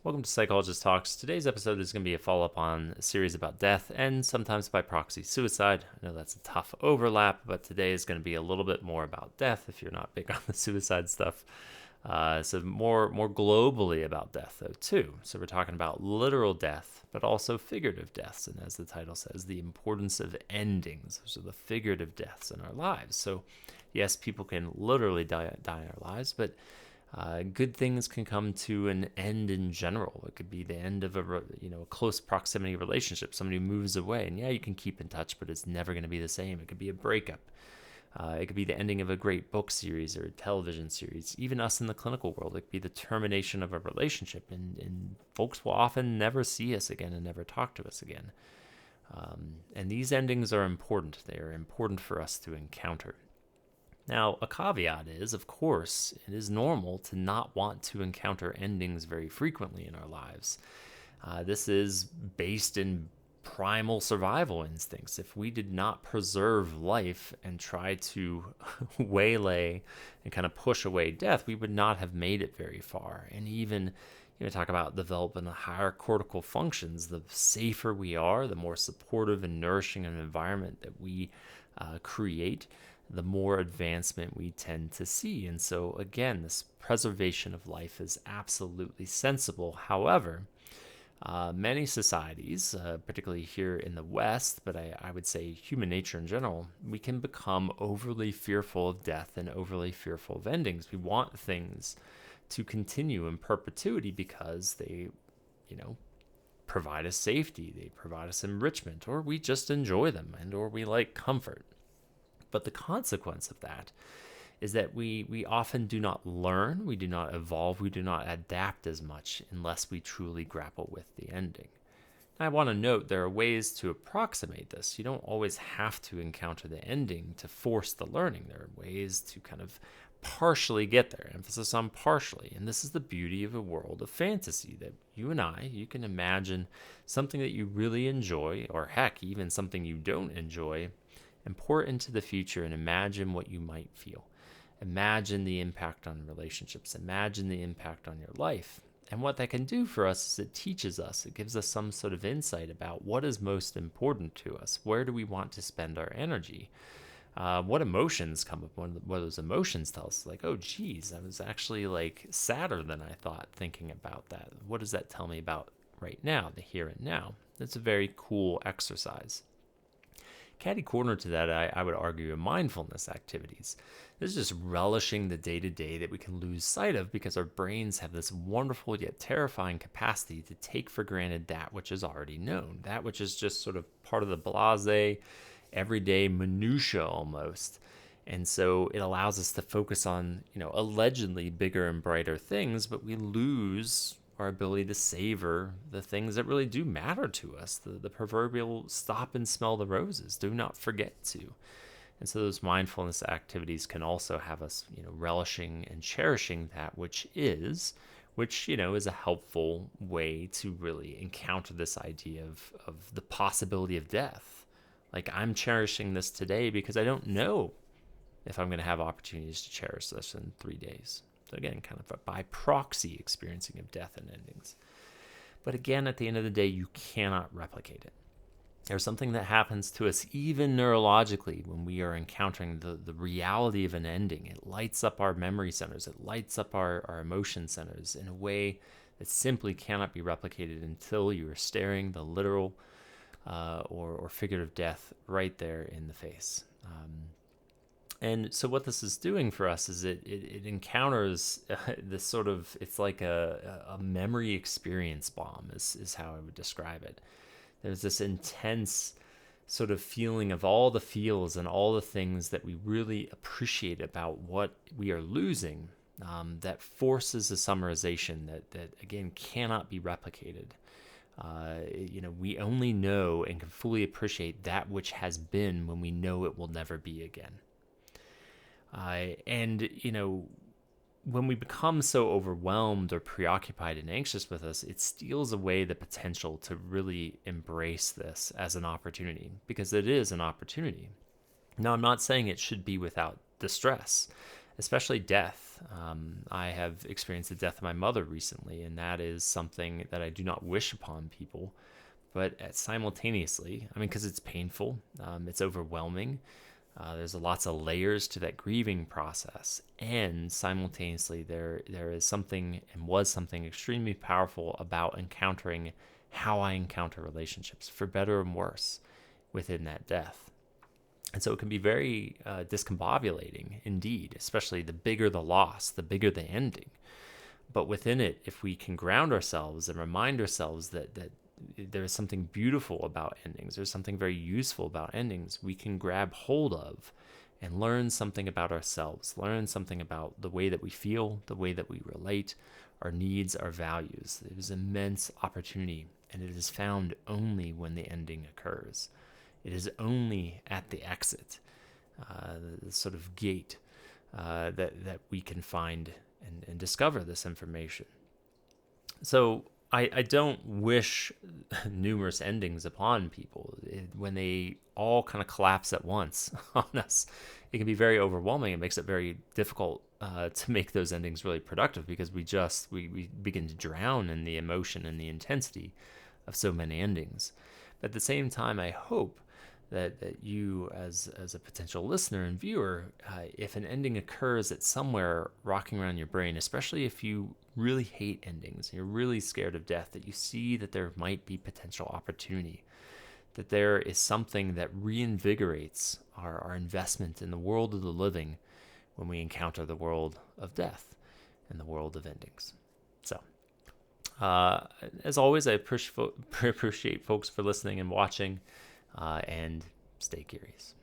Welcome to Psychologist Talks. Today's episode is going to be a follow-up on a series about death and sometimes by proxy suicide. I know that's a tough overlap, but today is going to be a little bit more about death if you're not big on the suicide stuff. So more globally about death, though, too. So we're talking about literal death, but also figurative deaths. And as the title says, the importance of endings. Those are the figurative deaths in our lives. So yes, people can literally die in our lives, but good things can come to an end in general. It could be the end of a close proximity relationship. Somebody moves away, and yeah, you can keep in touch, but it's never going to be the same. It could be a breakup. It could be the ending of a great book series or a television series. Even us in the clinical world, it could be the termination of a relationship, and folks will often never see us again and never talk to us again. And these endings are important. They are important for us to encounter. Now, a caveat is, of course, it is normal to not want to encounter endings very frequently in our lives. This is based in primal survival instincts. If we did not preserve life and try to waylay and kind of push away death, we would not have made it very far. And even, talk about developing the higher cortical functions, the safer we are, the more supportive and nourishing an environment that we create, the more advancement we tend to see. And so, again, this preservation of life is absolutely sensible. However, many societies, particularly here in the West, but I would say human nature in general, we can become overly fearful of death and overly fearful of endings. We want things to continue in perpetuity because they, provide us safety, they provide us enrichment, or we just enjoy them, or we like comfort. But the consequence of that is that we often do not learn, we do not evolve, we do not adapt as much unless we truly grapple with the ending. I want to note there are ways to approximate this. You don't always have to encounter the ending to force the learning. There are ways to kind of partially get there, emphasis on partially. And this is the beauty of a world of fantasy, that you can imagine something that you really enjoy, or heck, even something you don't enjoy, and pour it into the future and imagine what you might feel. Imagine the impact on relationships. Imagine the impact on your life. And what that can do for us is it teaches us, it gives us some sort of insight about what is most important to us. Where do we want to spend our energy? What emotions come up? What those emotions tell us? Like, oh, geez, I was actually sadder than I thought thinking about that. What does that tell me about right now, the here and now? It's a very cool exercise. Catty corner to that, I would argue, are mindfulness activities. This is just relishing the day-to-day that we can lose sight of because our brains have this wonderful yet terrifying capacity to take for granted that which is already known, that which is just sort of part of the blasé, everyday minutia almost. And so it allows us to focus on, allegedly bigger and brighter things, but we lose our ability to savor the things that really do matter to us, the proverbial stop and smell the roses, do not forget to. And so those mindfulness activities can also have us, relishing and cherishing that which is a helpful way to really encounter this idea of the possibility of death. Like, I'm cherishing this today because I don't know if I'm going to have opportunities to cherish this in 3 days. So again, kind of a by proxy experiencing of death and endings. But again, at the end of the day, you cannot replicate it. There's something that happens to us even neurologically when we are encountering the reality of an ending. It lights up our memory centers. It lights up our emotion centers in a way that simply cannot be replicated until you are staring the literal or figurative death right there in the face. And so what this is doing for us is it encounters this sort of, it's like a memory experience bomb is how I would describe it. There's this intense sort of feeling of all the feels and all the things that we really appreciate about what we are losing, that forces a summarization that again cannot be replicated. We only know and can fully appreciate that which has been when we know it will never be again. When we become so overwhelmed or preoccupied and anxious with this, it steals away the potential to really embrace this as an opportunity, because it is an opportunity. Now, I'm not saying it should be without distress. especially death. I have experienced the death of my mother recently, and that is something that I do not wish upon people. But simultaneously, because it's painful, it's overwhelming. There's lots of layers to that grieving process, and simultaneously, there is something and was something extremely powerful about encountering how I encounter relationships, for better and worse, within that death. And so it can be very discombobulating indeed, especially the bigger the loss, the bigger the ending. But within it, if we can ground ourselves and remind ourselves that there is something beautiful about endings, there's something very useful about endings, we can grab hold of and learn something about ourselves, learn something about the way that we feel, the way that we relate, our needs, our values. It is immense opportunity, and it is found only when the ending occurs. It is only at the exit, the sort of gate, that we can find and discover this information. So I don't wish numerous endings upon people. When they all kind of collapse at once on us, it can be very overwhelming. It makes it very difficult to make those endings really productive, because we begin to drown in the emotion and the intensity of so many endings. But at the same time, I hope that you, as a potential listener and viewer, if an ending occurs that's somewhere rocking around your brain, especially if you really hate endings, you're really scared of death, that you see that there might be potential opportunity, that there is something that reinvigorates our investment in the world of the living when we encounter the world of death and the world of endings. So, as always, I appreciate folks for listening and watching. And stay curious.